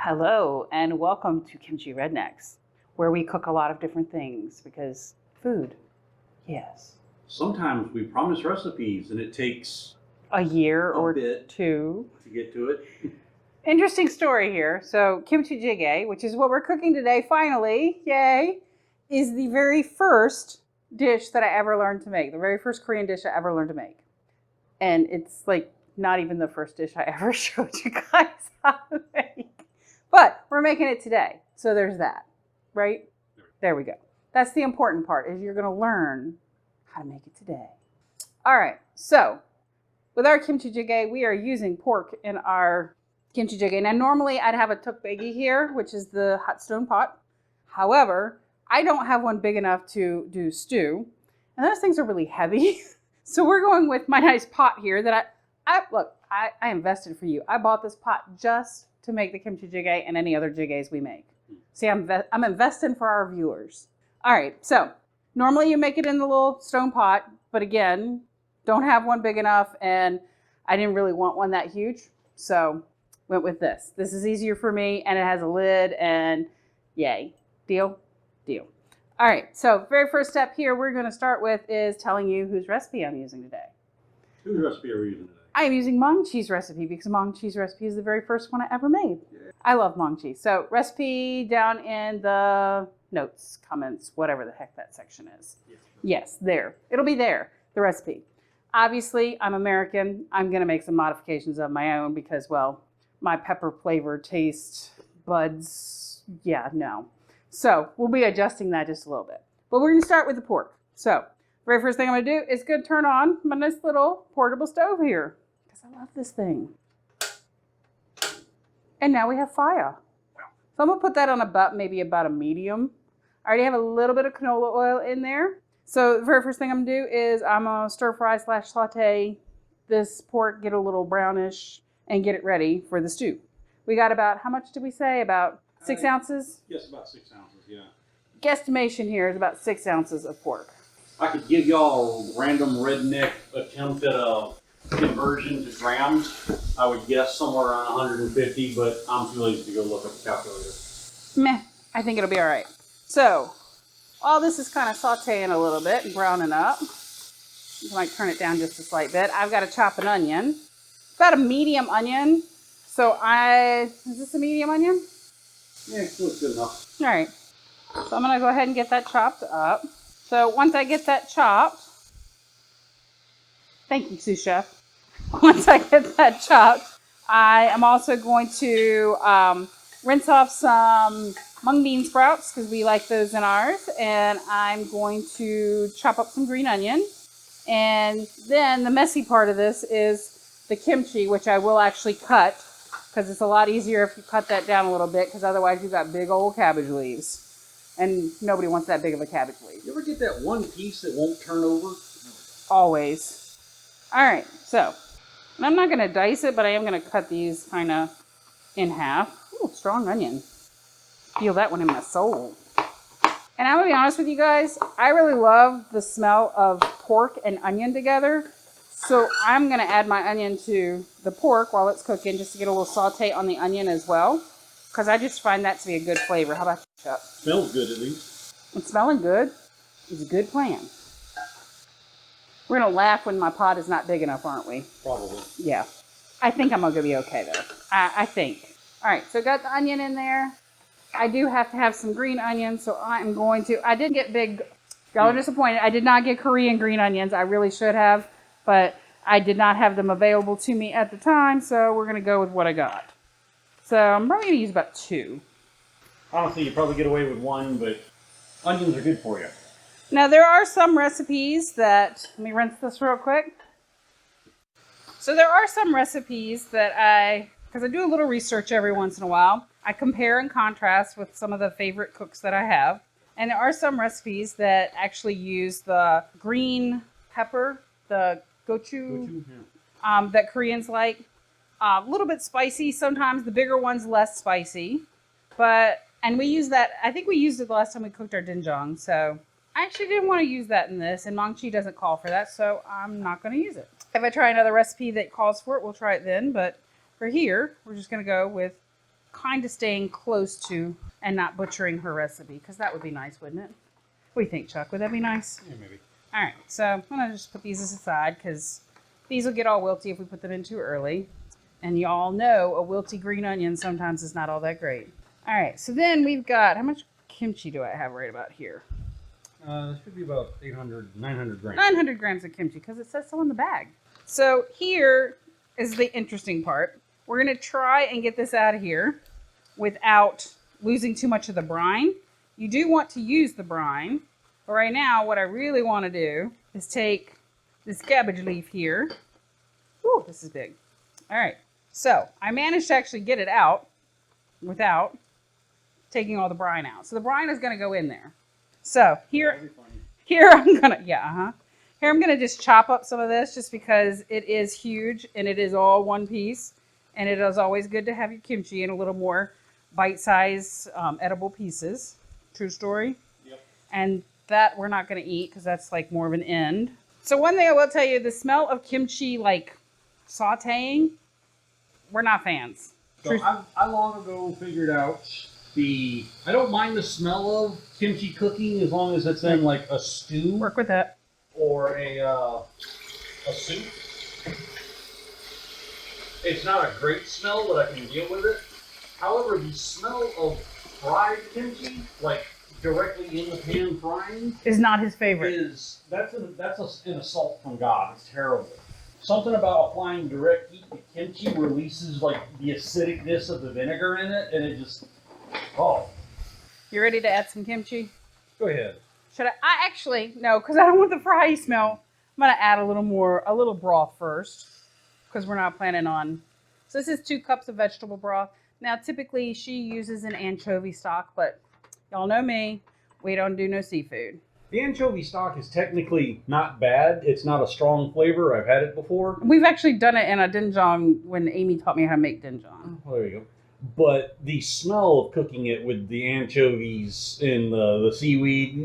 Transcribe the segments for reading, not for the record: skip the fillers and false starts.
Hello and welcome to Kimchi Rednecks, where we cook a lot of different things because food, yes. Sometimes we promise recipes and it takes A year a or bit two. to get to it. Interesting story here. So Kimchi Jjigae, which is what we're cooking today, finally, yay, is the very first dish that I ever learned to make. The very first Korean dish I ever learned to make. And it's like not even the first dish I ever showed you guys how to make. But we're making it today. So there's that, right? There we go. That's the important part, is you're going to learn how to make it today. All right. So with our kimchi jjigae, we are using pork in our kimchi jjigae. Now, normally I'd have a tteokbokki here, which is the hot stone pot. However, I don't have one big enough to do stew. And those things are really heavy. So we're going with my nice pot here that I invested for you. I bought this pot just to make the kimchi jjigae and any other jjigaes we make. See, I'm investing for our viewers. All right, so normally you make it in the little stone pot, but again, don't have one big enough, and I didn't really want one that huge, so went with this. This is easier for me, and it has a lid, and yay. Deal? Deal. All right, so very first step here we're going to start with is telling you whose recipe I'm using today. Whose recipe are we using today? I am using Maangchi's recipe because Maangchi's recipe is the very first one I ever made. Yeah. I love Maangchi. So recipe down in the notes, comments, whatever the heck that section is. Yeah. Yes, there. It'll be there, the recipe. Obviously, I'm American. I'm going to make some modifications of my own because, well, my pepper flavor taste buds, yeah, no. So we'll be adjusting that just a little bit. But we're going to start with the pork. So very first thing I'm going to do is turn on my nice little portable stove here. I love this thing. And now we have fire. So I'm going to put that on maybe about a medium. I already have a little bit of canola oil in there. So the very first thing I'm going to do is I'm going to stir fry / saute this pork, get a little brownish, and get it ready for the stew. We got about, how much did we say? About 6 ounces? Yes, about 6 ounces, yeah. Guesstimation here is about 6 ounces of pork. I could give y'all a random redneck attempt at a conversion to grams. I would guess somewhere around 150, but I'm too lazy to go look up the calculator. Meh, I think it'll be all right. So, all this is kind of sauteing a little bit and browning up. I might turn it down just a slight bit. I've got to chop an onion. About a medium onion. So is this a medium onion? Yeah, it looks good enough. All right. So I'm going to go ahead and get that chopped up. So once I get that chopped, thank you, sous chef. Once I get that chopped, I am also going to rinse off some mung bean sprouts because we like those in ours. And I'm going to chop up some green onion. And then the messy part of this is the kimchi, which I will actually cut because it's a lot easier if you cut that down a little bit because otherwise you've got big old cabbage leaves. And nobody wants that big of a cabbage leaf. You ever get that one piece that won't turn over? Always. All right, so I'm not going to dice it, but I am going to cut these kind of in half. Ooh, strong onion. Feel that one in my soul. And I'm going to be honest with you guys, I really love the smell of pork and onion together. So I'm going to add my onion to the pork while it's cooking just to get a little saute on the onion as well. Because I just find that to be a good flavor. How about you, Chuck? Smells good, at least. It's smelling good. It's a good plan. We're going to laugh when my pot is not big enough, aren't we? Probably. Yeah. I think I'm going to be okay, though. I think. All right, so got the onion in there. I do have to have some green onions, so I'm going to... I did get big... Y'all are disappointed. I did not get Korean green onions. I really should have, but I did not have them available to me at the time, so we're going to go with what I got. So I'm probably going to use about 2. Honestly, you probably get away with 1, but onions are good for you. Now, there are some recipes that... Let me rinse this real quick. So there are some recipes that because I do a little research every once in a while, I compare and contrast with some of the favorite cooks that I have. And there are some recipes that actually use the green pepper, the gochu, that Koreans like. A little bit spicy sometimes. The bigger ones less spicy. And we use that, I think we used it the last time we cooked our doenjang. So I actually didn't want to use that in this. And Maangchi doesn't call for that. So I'm not going to use it. If I try another recipe that calls for it, we'll try it then. But for here, we're just going to go with kind of staying close to and not butchering her recipe, because that would be nice, wouldn't it? What do you think, Chuck? Would that be nice? Yeah, maybe. All right, so I'm going to just put these aside because these will get all wilty if we put them in too early. And y'all know a wilty green onion sometimes is not all that great. All right, so then we've got, how much kimchi do I have right about here? This should be about 900 grams. 900 grams of kimchi, because it says so on the bag. So here is the interesting part. We're going to try and get this out of here without losing too much of the brine. You do want to use the brine, but right now what I really want to do is take this cabbage leaf here. Ooh, this is big. All right, so I managed to actually get it out without taking all the brine out. So the brine is going to go in there. So here I'm gonna, Here I'm gonna just chop up some of this just because it is huge and it is all one piece. And it is always good to have your kimchi in a little more bite-sized edible pieces. True story. Yep. And that we're not gonna eat because that's like more of an end. So one thing I will tell you, the smell of kimchi like sauteing, we're not fans. So I long ago figured out I don't mind the smell of kimchi cooking as long as it's in like a stew Work with that. or a soup. It's not a great smell, but I can deal with it. However, the smell of fried kimchi, like directly in the pan frying, Is not his favorite. that's an assault from God. It's terrible. Something about applying direct heat to kimchi releases like the acidicness of the vinegar in it, and it just You ready to add some kimchi? Go ahead. Should I actually, no, because I don't want the fry smell. I'm going to add a little broth first, because we're not planning on. So this is 2 cups of vegetable broth. Now, typically she uses an anchovy stock, but y'all know me, we don't do no seafood. The anchovy stock is technically not bad. It's not a strong flavor. I've had it before. We've actually done it in a doenjang when Amy taught me how to make doenjang. Well, there you go. But the smell of cooking it with the anchovies and the seaweed,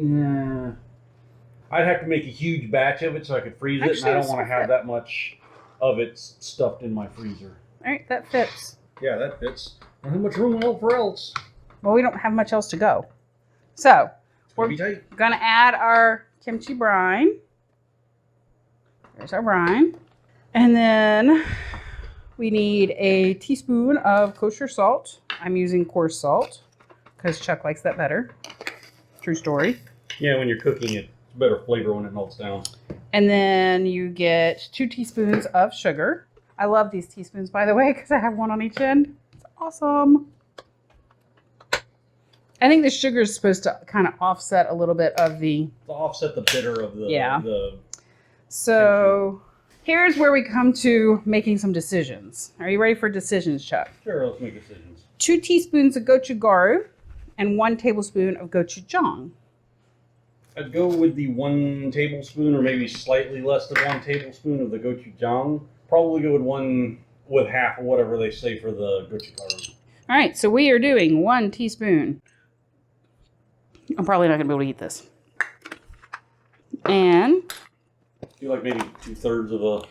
I'd have to make a huge batch of it so I could freeze it, and I don't want to have that much of it stuffed in my freezer. All right, that fits. Yeah, that fits. Not how much room for else. Well, we don't have much else to go. So, we're Be tight. going to add our kimchi brine. There's our brine. And then we need a teaspoon of kosher salt. I'm using coarse salt because Chuck likes that better. True story. Yeah, when you're cooking it, it's better flavor when it melts down. And then you get 2 teaspoons of sugar. I love these teaspoons, by the way, because I have one on each end. It's awesome. I think the sugar is supposed to kind of offset a little bit of the... To offset the bitter of the So here's where we come to making some decisions. Are you ready for decisions, Chuck? Sure, let's make decisions. 2 teaspoons of gochugaru and 1 tablespoon of gochujang. I'd go with the 1 tablespoon or maybe slightly less than 1 tablespoon of the gochujang. Probably go with half of whatever they say for the gochugaru. All right, so we are doing 1 teaspoon. I'm probably not going to be able to eat this. And... Do like maybe 2/3 of a...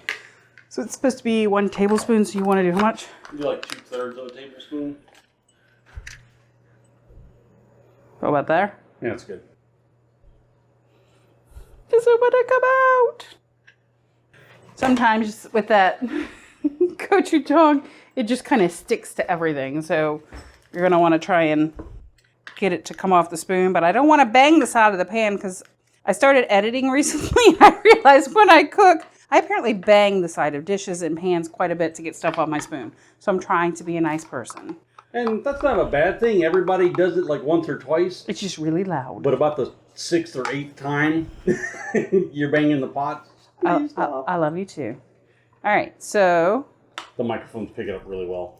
So it's supposed to be 1 tablespoon, so you want to do how much? Do like 2/3 of a tablespoon. How about there? Yeah, that's good. Does it want to come out? Sometimes with that gochujang, it just kind of sticks to everything. So you're going to want to try and get it to come off the spoon. But I don't want to bang the side of the pan because I started editing recently and I realized when I cook, I apparently bang the side of dishes and pans quite a bit to get stuff off my spoon. So I'm trying to be a nice person. And that's not a bad thing. Everybody does it like once or twice. It's just really loud. But about the 6th or 8th time you're banging the pot. I love you too. All right, so The microphone's picking up really well.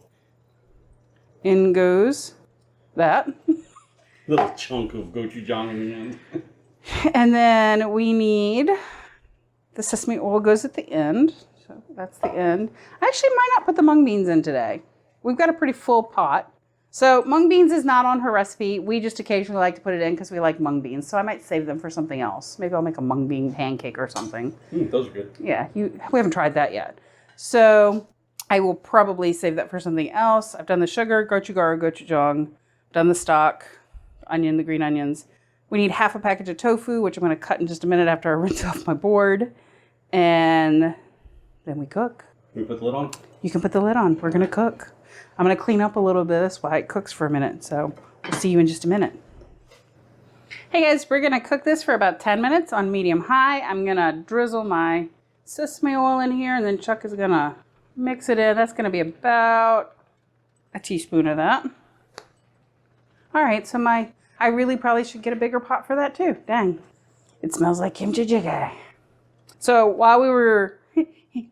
in goes that. Little chunk of gochujang in the end. And then we need the sesame oil goes at the end. So that's the end. I actually might not put the mung beans in today. We've got a pretty full pot. So mung beans is not on her recipe. We just occasionally like to put it in because we like mung beans. So I might save them for something else. Maybe I'll make a mung bean pancake or something. Those are good. Yeah, we haven't tried that yet. So I will probably save that for something else. I've done the sugar, gochugaru, gochujang, done the stock, onion, the green onions. We need half a package of tofu, which I'm going to cut in just a minute after I rinse off my board. And then we cook. Can we put the lid on? You can put the lid on. We're going to cook. I'm going to clean up a little bit. That's why it cooks for a minute. So we'll see you in just a minute. Hey guys, we're going to cook this for about 10 minutes on medium high. I'm going to drizzle my sesame oil in here, and then Chuck is going to mix it in. That's going to be about a teaspoon of that. All right, so I really probably should get a bigger pot for that too. Dang, it smells like kimchi jjigae. So while we were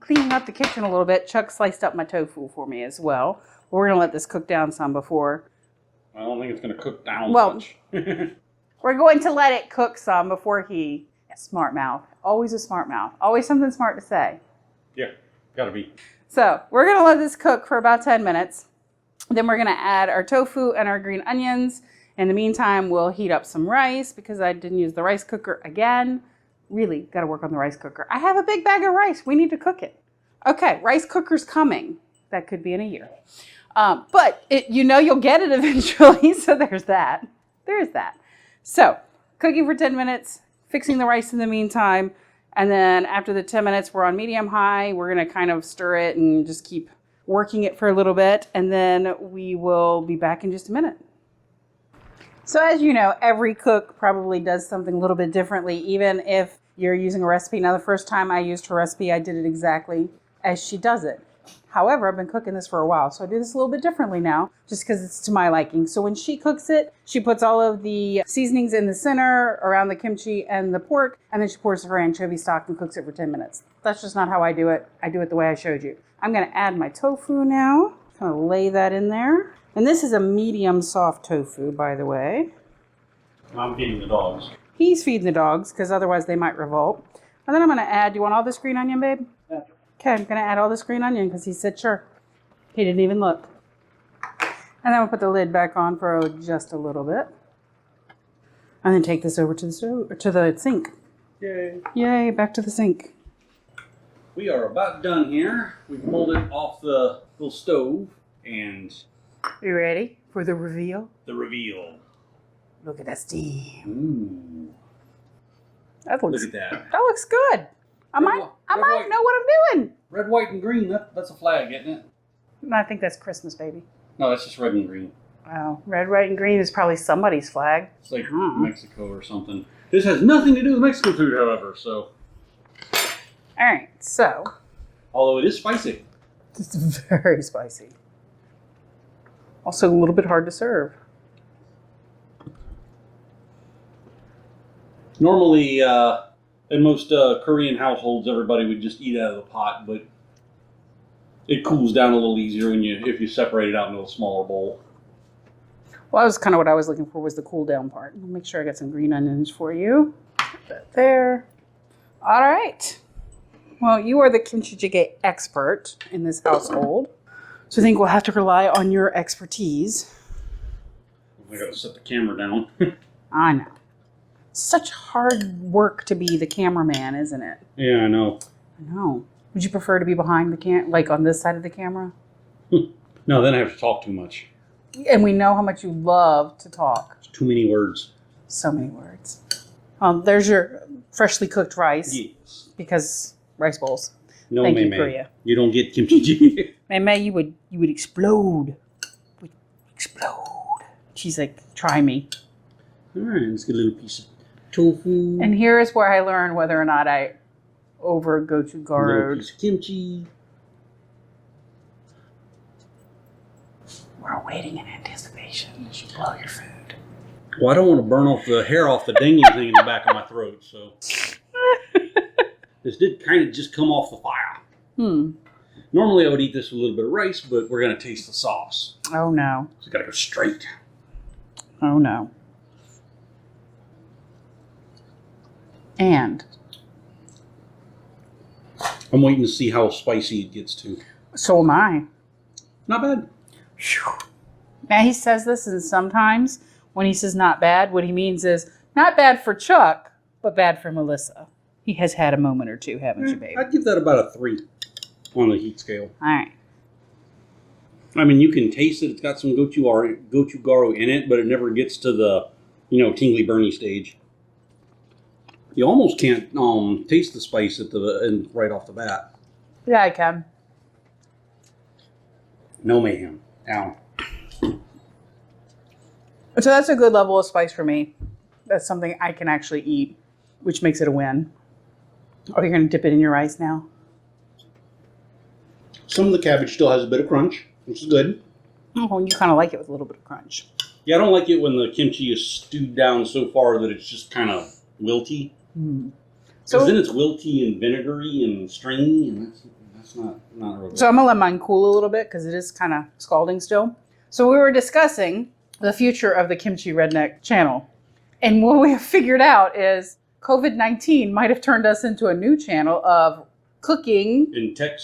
cleaning up the kitchen a little bit, Chuck sliced up my tofu for me as well. We're going to let this cook down some before. I don't think it's going to cook down much. We're going to let it cook some before he... Smart mouth. Always a smart mouth. Always something smart to say. Yeah, gotta be. So we're going to let this cook for about 10 minutes. Then we're going to add our tofu and our green onions. In the meantime, we'll heat up some rice because I didn't use the rice cooker again. Really, got to work on the rice cooker. I have a big bag of rice. We need to cook it. Okay, rice cooker's coming. That could be in a year. But you'll get it eventually. So there's that. There's that. So cooking for 10 minutes, fixing the rice in the meantime. And then after the 10 minutes, we're on medium high. We're going to kind of stir it and just keep working it for a little bit. And then we will be back in just a minute. So as you know, every cook probably does something a little bit differently, even if you're using a recipe. Now, the first time I used her recipe, I did it exactly as she does it. However, I've been cooking this for a while, so I do this a little bit differently now, just because it's to my liking. So when she cooks it, she puts all of the seasonings in the center around the kimchi and the pork, and then she pours her anchovy stock and cooks it for 10 minutes. That's just not how I do it. I do it the way I showed you. I'm going to add my tofu now. I'm going to lay that in there. And this is a medium soft tofu, by the way. I'm feeding the dogs. He's feeding the dogs, because otherwise they might revolt. And then I'm going to add, do you want all this green onion, babe? Yeah. Okay, I'm going to add all this green onion because he said sure. He didn't even look. And then we'll put the lid back on for just a little bit. And then take this over to the sink. Yay. Yay, back to the sink. We are about done here. We've pulled it off the little stove and... You ready for the reveal? The reveal. Look at that steam. Ooh. Look at that. That looks good. I might know what I'm doing. Red, white, and green. That's a flag, isn't it? No, I think that's Christmas, baby. No, that's just red and green. Wow. Red, white, and green is probably somebody's flag. It's like Mexico or something. This has nothing to do with Mexican food, however, so... All right, so... Although it is spicy. It's very spicy. Also a little bit hard to serve. Normally, in most Korean households, everybody would just eat out of the pot, but it cools down a little easier if you separate it out into a smaller bowl. Well, that was kind of what I was looking for, was the cool down part. I'll make sure I got some green onions for you. Put that there. All right. Well, you are the kimchi jjigae expert in this household, so I think we'll have to rely on your expertise. I gotta set the camera down. I know. Such hard work to be the cameraman, isn't it? Yeah, I know. I know. Would you prefer to be behind the like on this side of the camera? No, then I have to talk too much. And we know how much you love to talk. It's too many words. So many words. There's your freshly cooked rice. Yes. Because rice bowls. No, Thank you, May. Korea. You don't get kimchi jjigae. May, you would explode. Would explode. She's like, try me. All right, let's get a little piece of tofu. And here is where I learn whether or not I over A little gochugaru. piece of kimchi. We're waiting in anticipation as you blow your food. Well, I don't want to burn off the hair off the dangling thing in the back of my throat, so... This did kind of just come off the fire. Normally I would eat this with a little bit of rice, but we're going to taste the sauce. Oh, no. So got to go straight. Oh, no. And I'm waiting to see how spicy it gets to. so am I. Not bad. Whew. Now, he says this, and sometimes when he says not bad, what he means is not bad for Chuck, but bad for Melissa. He has had a moment or two, haven't you, babe? I'd give that about a 3 on the heat scale. All right. I mean, you can taste it. It's got some gochugaru in it, but it never gets to the, tingly, burny stage. You almost can't taste the spice right off the bat. Yeah, I can. No mayhem. Ow. So that's a good level of spice for me. That's something I can actually eat, which makes it a win. Are you going to dip it in your rice now? Some of the cabbage still has a bit of crunch, which is good. Oh, you kind of like it with a little bit of crunch. Yeah, I don't like it when the kimchi is stewed down so far that it's just kind of wilty. Mm. So then it's wilty and vinegary and stringy, and that's not real good. So I'm going to let mine cool a little bit because it is kind of scalding still. So we were discussing the future of the Kimchi Redneck channel. And what we have figured out is COVID-19 might have turned us into a new channel of cooking and tech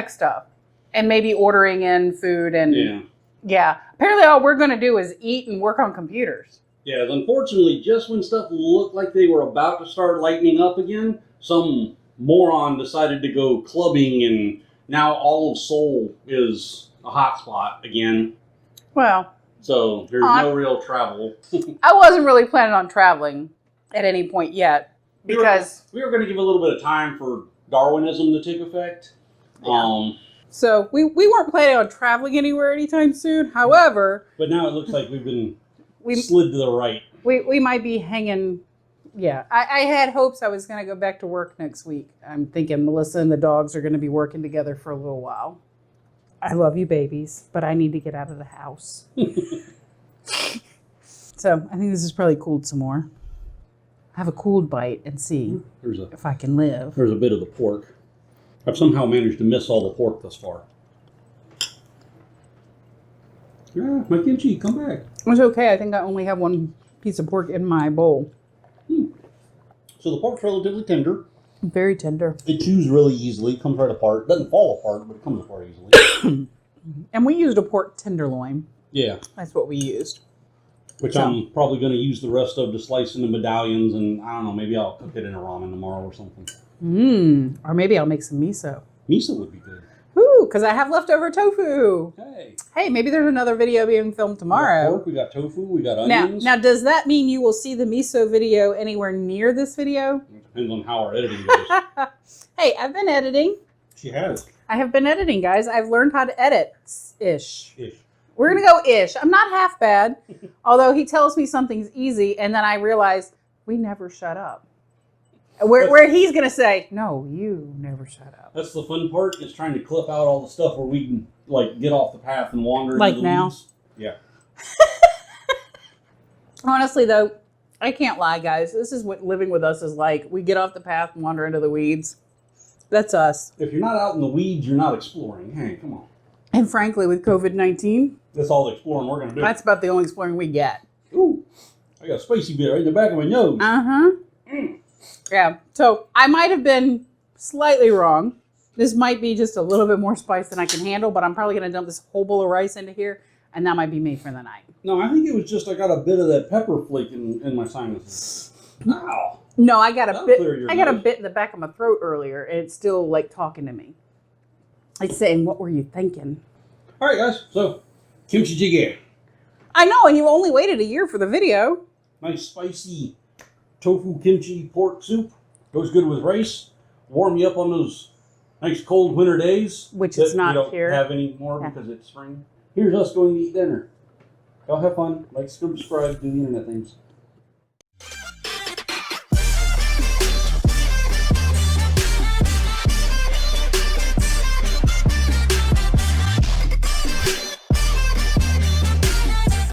stuff. And maybe ordering in food and yeah. Apparently all we're going to do is eat and work on computers. Yeah, unfortunately, just when stuff looked like they were about to start lightening up again, some moron decided to go clubbing, and now all of Seoul is a hotspot again. Well, so there's no real travel. I wasn't really planning on traveling at any point yet because we were going to give a little bit of time for Darwinism to take effect. Yeah. So we weren't planning on traveling anywhere anytime soon. However, but now it looks like we slid to the right. We might be hanging. Yeah, I had hopes I was going to go back to work next week. I'm thinking Melissa and the dogs are going to be working together for a little while. I love you, babies, but I need to get out of the house. So I think this has probably cooled some more. Have a cooled bite and see if I can live. There's a bit of the pork. I've somehow managed to miss all the pork thus far. Yeah, my kimchi, come back. It's okay. I think I only have one piece of pork in my bowl. So the pork's relatively tender. Very tender. It chews really easily. Comes right apart. Doesn't fall apart, but it comes apart easily. And we used a pork tenderloin. Yeah. That's what we used. Which I'm probably going to use the rest of to slice into medallions, and I don't know, maybe I'll cook it in a ramen tomorrow or something. Or maybe I'll make some miso. Miso would be good. Ooh, because I have leftover tofu. Hey, maybe there's another video being filmed tomorrow. We got pork, we got tofu, we got onions. Now, does that mean you will see the miso video anywhere near this video? It depends on how our editing goes. Hey, I've been editing. She has. I have been editing, guys. I've learned how to edit-ish. We're going to go ish. I'm not half bad, although he tells me something's easy, and then I realize we never shut up. Where he's going to say, no, you never shut up. That's the fun part, is trying to clip out all the stuff where we can get off the path and wander like into the now. weeds. Yeah. Honestly, though, I can't lie, guys. This is what living with us is like. We get off the path and wander into the weeds. That's us. If you're not out in the weeds, you're not exploring. Hey, come on. And frankly, with COVID-19, that's all the exploring we're going to do. That's about the only exploring we get. Ooh, I got a spicy bit right in the back of my nose. Yeah, so I might have been slightly wrong. This might be just a little bit more spice than I can handle, but I'm probably going to dump this whole bowl of rice into here, and that might be me for the night. No, I think it was just I got a bit of that pepper flake in my sinuses. Ow. No, I got a bit. I got a bit in the back of my throat earlier, and it's still talking to me. It's saying, "What were you thinking?" All right, guys. So, kimchi jjigae. I know, and you only waited a year for the video. Nice spicy tofu kimchi pork soup. Goes good with rice. Warm you up on those nice cold winter days. Which it's not here. Don't have any more because it's spring. Here's us going to eat dinner. Y'all have fun. Like, subscribe, do the internet things.